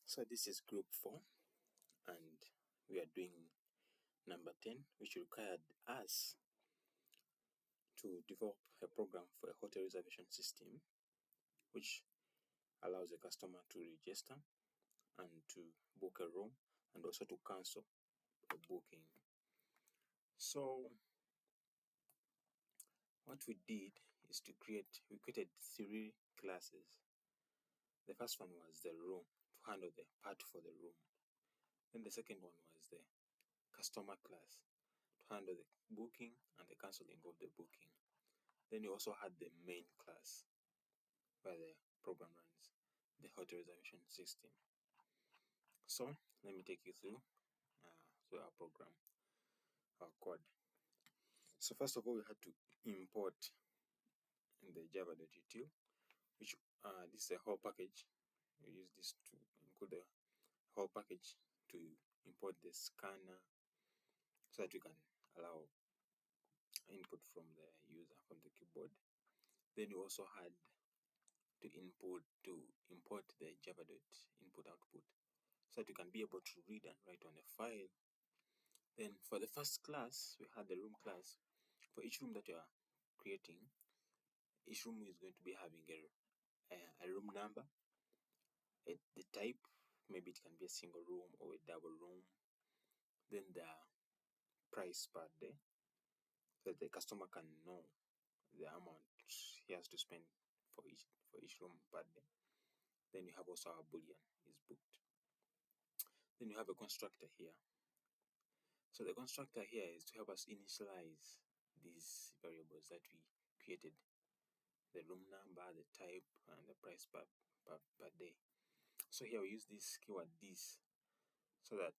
So this is group 4 and we are doing number 10, which required us to develop a program for a hotel reservation system which allows a customer to register and to book a room and also to cancel a booking. So what we did is we created 3 classes. The first one was the room, to handle the part for the room. Then the second one was the customer class, to handle the booking and the cancelling of the booking. Then you also had the main class where the program runs, the hotel reservation system. So let me take you through our program, our code. So first of all, we had to import in the java.util, which this is a whole package. We use this to include the whole package to import the scanner so that we can allow input from the user from the keyboard. Then we also had to import the java.input output so that you can be able to read and write on a file. Then for the first class, we had the room class. For each room that you are creating, each room is going to be having a room number, the type, maybe it can be a single room or a double room, then the price per day, so that the customer can know the amount he has to spend for each room per day. Then you have also our boolean is booked. Then you have a constructor here. So the constructor here is to help us initialize these variables that we created: the room number, the type, and the price per day. So here we use this keyword this so that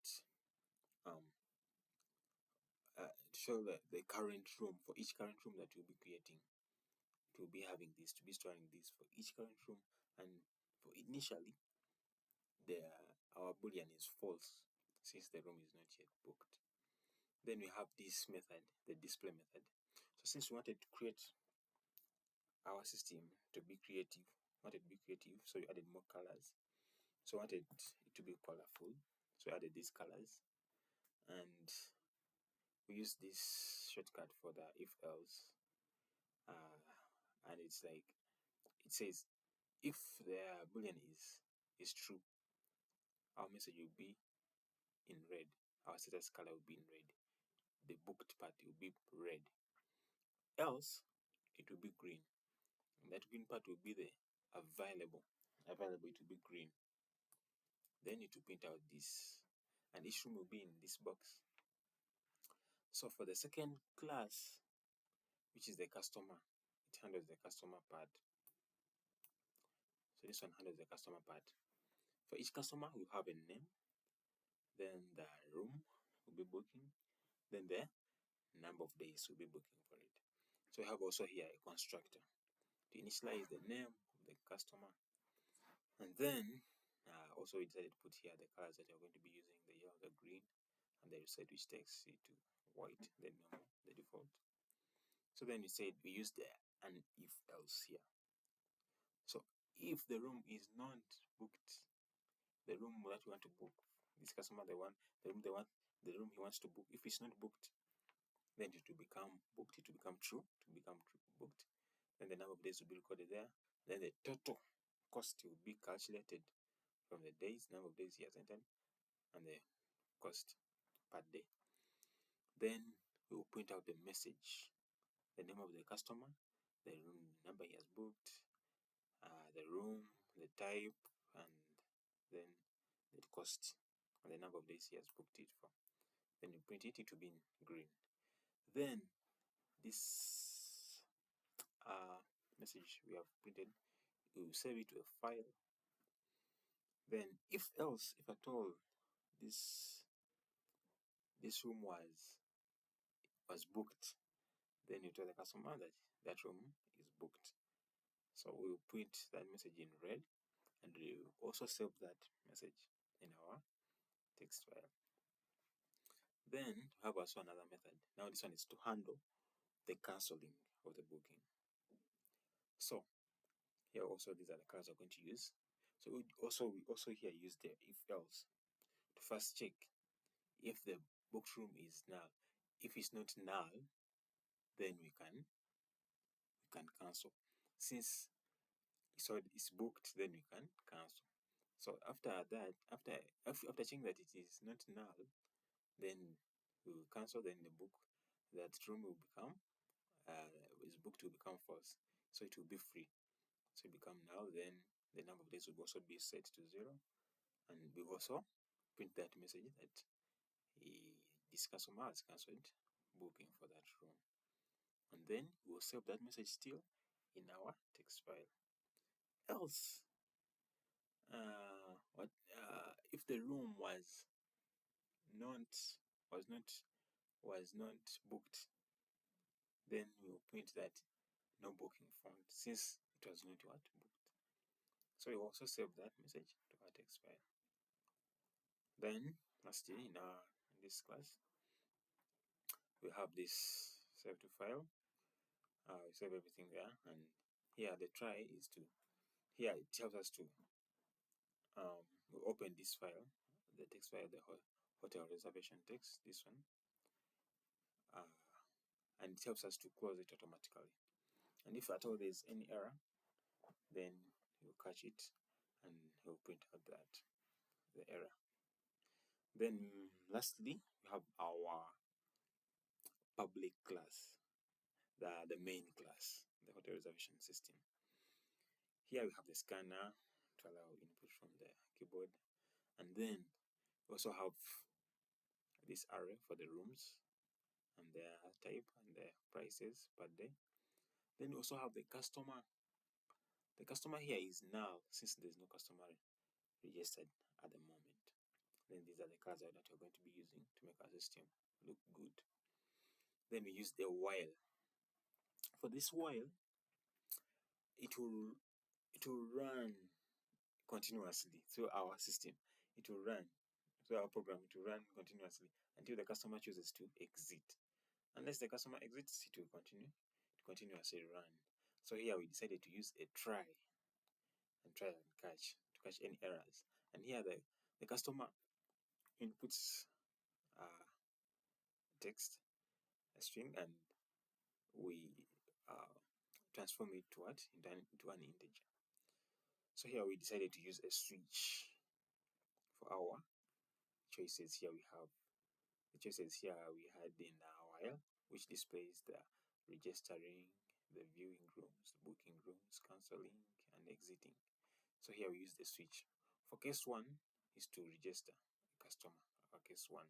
to show the current room. For each current room that we'll be creating, to be having this, to be storing this for each current room. And for initially, our boolean is false since the room is not yet booked. Then we have this method, the display method. So since we wanted to create our system to be creative, so we added more colors. So we wanted it to be colorful, so we added these colors, and we use this shortcut for the if else, and it's like it says if the boolean is true, our message will be in red, our status color will be in red, the booked part will be red, else it will be green, and that green part will be the available it will be green. Then it will print out this, and each room will be in this box. So for the second class, which is the customer, it handles the customer part. So this one handles the customer part. For each customer, we have a name, then the room will be booking, then the number of days we'll be booking for it. So we have also here a constructor to initialize the name of the customer, and then also we decided to put here the colors that you're going to be using: the yellow, the green, and the reset, which takes it to white, the normal, the default. So then we said we used an if else here. So if the room is not booked, the room that we want to book, this customer, the room he wants to book, if it's not booked, then it will become booked, it will become true, booked. Then the number of days will be recorded there. Then the total cost will be calculated from the days, number of days he has entered, and the cost per day. Then we will print out the message, the name of the customer, the room number he has booked, the room, the type, and then the cost and the number of days he has booked it for. Then you print it, it will be in green. Then this message we have printed, we will save it to a file. Then if else, if at all this room was booked, then you tell the customer that that room is booked. So we will print that message in red, and we will also save that message in our text file. Then we have also another method. Now this one is to handle the cancelling of the booking. So here also these are the colors we're going to use. So we also here use the if else to first check if the booked room is null. If it's not null, then we can cancel. Since it's booked, then we can cancel. So after that, after checking that it is not null, then we will cancel. Then that room will become is booked will become false. So it will be free. So it become null. Then the number of days will also be set to 0, and we also print that message that this customer has cancelled booking for that room. And then we will save that message still in our text file. Else, if the room was not booked, then we will print that no booking found, since it was not booked. So we also save that message to our text file. Then lastly, in this class, we have this save to file. We save everything there, and here the try is to it tells us to we open this file, the text file, the hotel reservation text, this one, and it helps us to close it automatically. And if at all there's any error, then you'll catch it and he'll print out the error. Then lastly, we have our public class, the main class, the hotel reservation system. Here we have the scanner to allow input from the keyboard, and then we also have this array for the rooms and their type and their prices per day. Then we also have the customer. The customer here is null, since there's no customer registered at the moment. Then these are the colors that we're going to be using to make our system look good. Then we use the while. For this while, it will run continuously through our system. It will run through our program. It will run continuously until the customer chooses to exit. Unless the customer exits, it will continuously run. So here we decided to use a try and catch any errors. And here the customer inputs text, a string, and we transform it to into an integer. So here we decided to use a switch for our choices. Here we have the choices here we had in our while, which displays the registering, the viewing rooms, the booking rooms, cancelling, and exiting. So here we use the switch. For case 1 is to register a customer, case 1.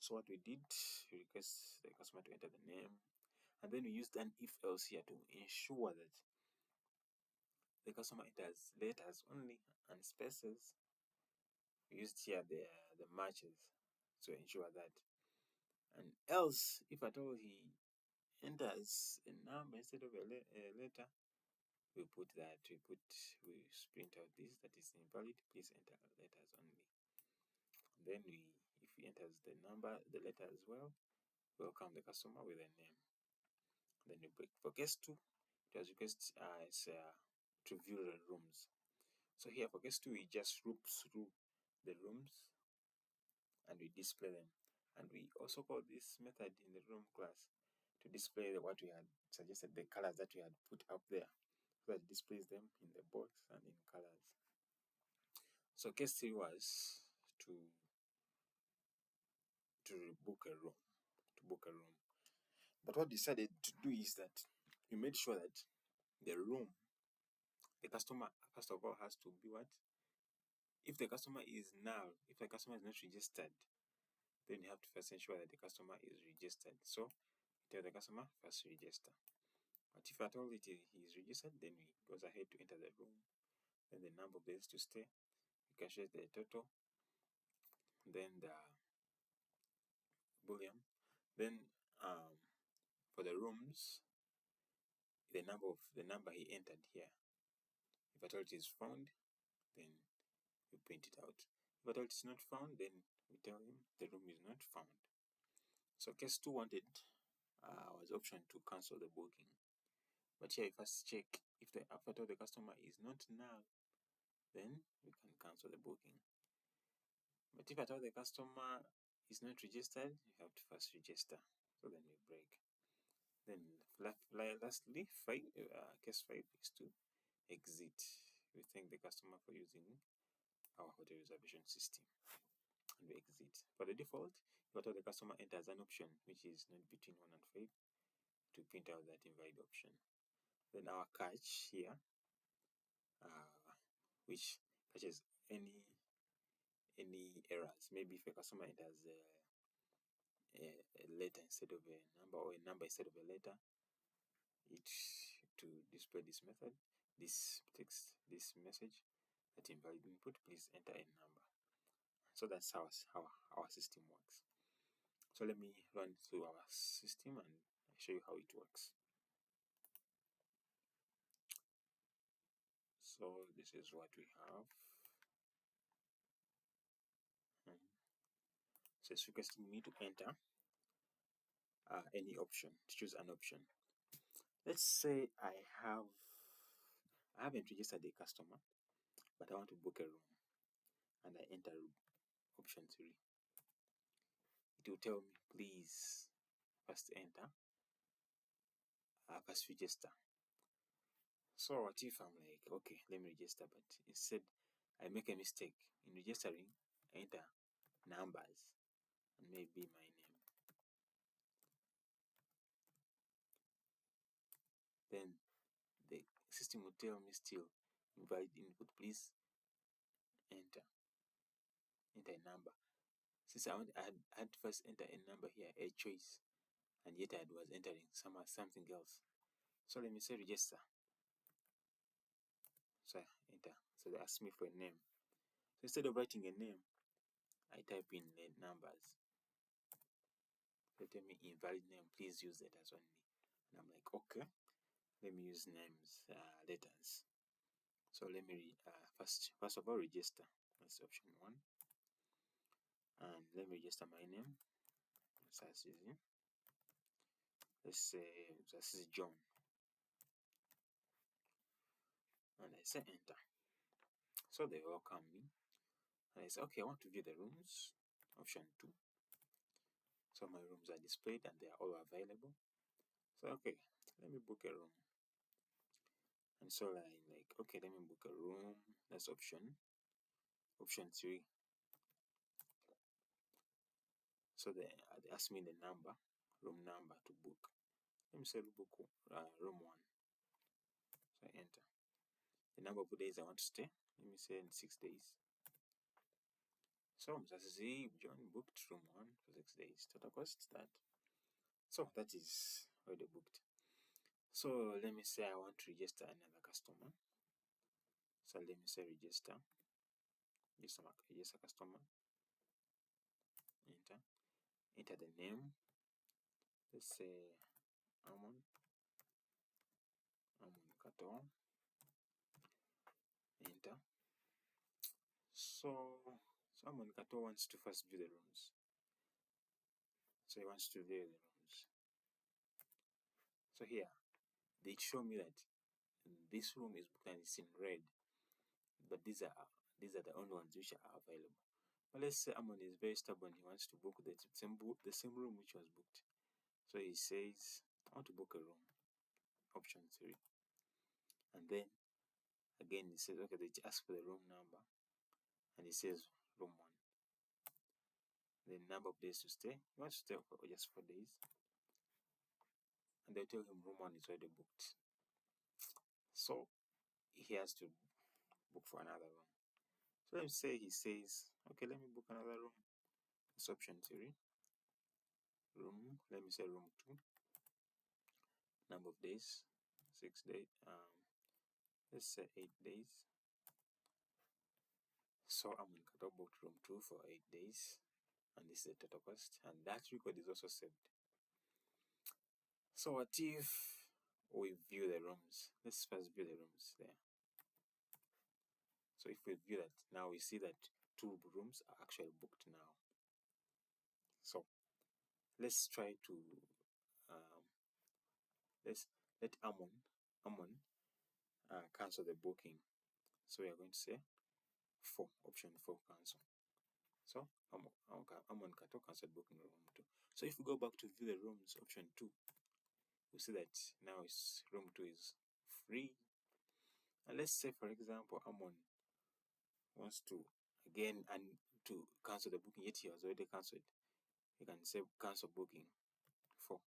So what we did, we request the customer to enter the name, and then we used an if else here to ensure that the customer enters letters only and spaces. We used here the matches to ensure that. And else, if at all he enters a number instead of a letter, we print out this, that is invalid, please enter letters only. Then if he enters the letter as well, welcome the customer with a name. Then we break. For case 2, it was request to view the rooms. So here for case 2, we just loop through the rooms and we display them. And we also call this method in the room class to display what we had suggested, the colors that we had put up there, so that it displays them in the box and in colors. So case 3 was to book a room. But what we decided to do is that we made sure that the customer first of all has to be what? If the customer is null, if the customer is not registered, then you have to first ensure that the customer is registered. So tell the customer first register. But if at all he is registered, then we goes ahead to enter the room, then the number of days to stay, you calculate the total, then the boolean, then for the rooms, the number he entered here. If at all it is found, then we print it out. If at all it is not found, then we tell him the room is not found. So case 2 wanted was option to cancel the booking. But here we first check if at all the customer is not null, then you can cancel the booking. But if at all the customer is not registered, you have to first register. So then we break. Then lastly, case 5 is to exit. We thank the customer for using our hotel reservation system, and we exit. For the default, if at all the customer enters an option which is not between 1 and 5, to print out that invalid option. Then our catch here, which catches any errors. Maybe if a customer enters a letter instead of a number, or a number instead of a letter, it to display this method, this text, this message, that invalid input, please enter a number. So that's how our system works. So let me run through our system and show you how it works. So this is what we have. So it's requesting me to enter any option, to choose an option. Let's say I haven't registered a customer, but I want to book a room, and I enter option 3. It will tell me, please first register. So what if I'm like, okay, let me register, but instead I make a mistake in registering, I enter numbers and maybe my name. Then the system will tell me still, invalid input, please enter a number. Since I had to first enter a number here, a choice, and yet I was entering something else. So let me say register. So I enter. So they ask me for a name. So instead of writing a name, I type in the numbers. They tell me invalid name, please use letters only. And I'm like, okay, let me use names, letters. So let me first of all register. That's option 1. And let me register my name. So that's easy. Let's say this is John. And I say enter. So they welcome me. And I say, okay, I want to view the rooms. Option 2. So my rooms are displayed and they are all available. So okay, let me book a room. And so I'm like, okay, let me book a room. That's option 3. So they ask me the number, room number to book. Let me say book room 1. So I enter. The number of days I want to stay, let me say in 6 days. So that's John booked room 1 for 6 days. Total cost that. So that is already booked. So let me say I want to register another customer. So let me say register customer. Enter the name. Let's say Amon Kato. Enter. So Amon Kato wants to first view the rooms. So he wants to view the rooms. So here they show me that this room is booked and it's in red, but these are the only ones which are available. But let's say Amon is very stubborn. He wants to book the same room which was booked. So he says, I want to book a room. Option 3. And then again he says, okay, they ask for the room number, and he says room 1. The number of days to stay. He wants to stay for just 4 days. And they tell him room 1 is already booked. So he has to book for another room. So let me say he says, okay, let me book another room. It's option 3. Room, let me say room 2. Number of days, 6 days. Let's say 8 days. So I'm going to book room 2 for 8 days. And this is the total cost. And that record is also saved. So what if we view the rooms? Let's first view the rooms there. So if we view that, now we see that 2 rooms are actually booked now. So let's try to let Amon cancel the booking. So we are going to say 4, option 4, cancel. So I'm on Kato, cancel booking room 2. So if we go back to view the rooms, option 2, we see that now room 2 is free. And let's say, for example, Amon wants to again and to cancel the booking, yet he has already cancelled. You can say cancel booking 4.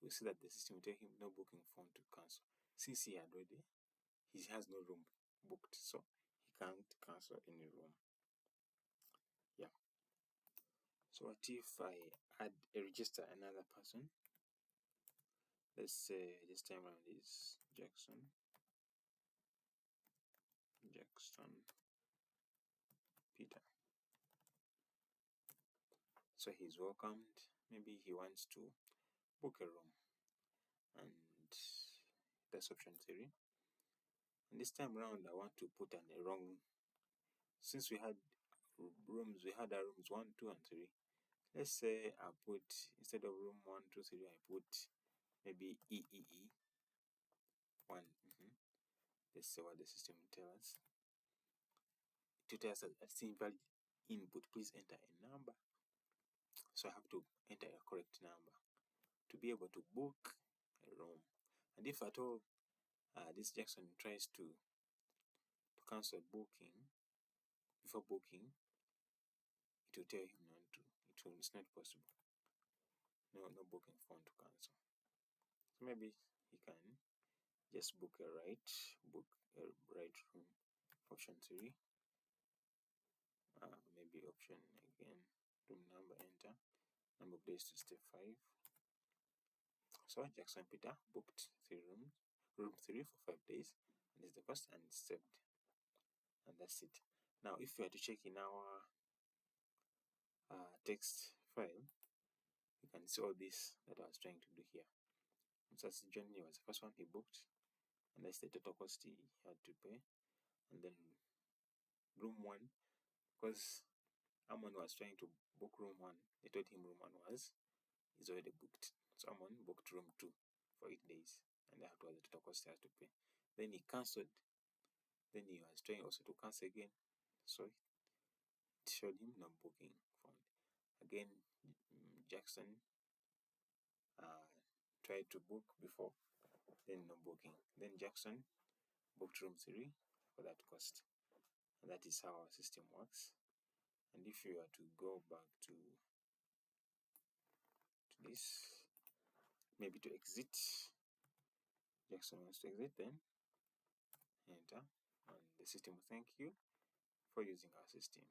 We see that the system will tell him no booking phone to cancel. Since he has no room booked, so he can't cancel any room. Yeah. So what if I register another person? Let's say this time around is Jackson Peter. So he's welcomed. Maybe he wants to book a room, and that's option 3. And this time around, I want to put a wrong. Since we had rooms 1, 2, and 3. Let's say I put, instead of room 1, 2, 3, I put maybe EEE 1. Let's see what the system will tell us. It tells us a invalid input. Please enter a number. So I have to enter a correct number to be able to book a room. And if at all this Jackson tries to cancel booking before booking, it will tell him not to. It's not possible. No booking phone to cancel. So maybe he can just book a right room, option 3. Maybe option again, room number, enter, number of days to stay 5. So Jackson Peter booked 3 rooms, room 3 for 5 days, and this is the first, and it's saved, and that's it. Now if we are to check in our text file, you can see all this that I was trying to do here. Mrs. Johnny was the first one he booked, and that's the total cost he had to pay. And then room 1, because Amon was trying to book room 1, they told him room 1 is already booked. So Amon booked room 2 for 8 days, and that was the total cost he had to pay. Then he cancelled. Then he was trying also to cancel again, so it showed him no booking found. Again, Jackson tried to book before, then no booking. Then Jackson booked room 3 for that cost. And that is how our system works. And if you were to go back to this, maybe to exit, Jackson wants to exit, then enter, and the system will thank you for using our system.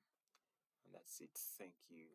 And that's it. Thank you.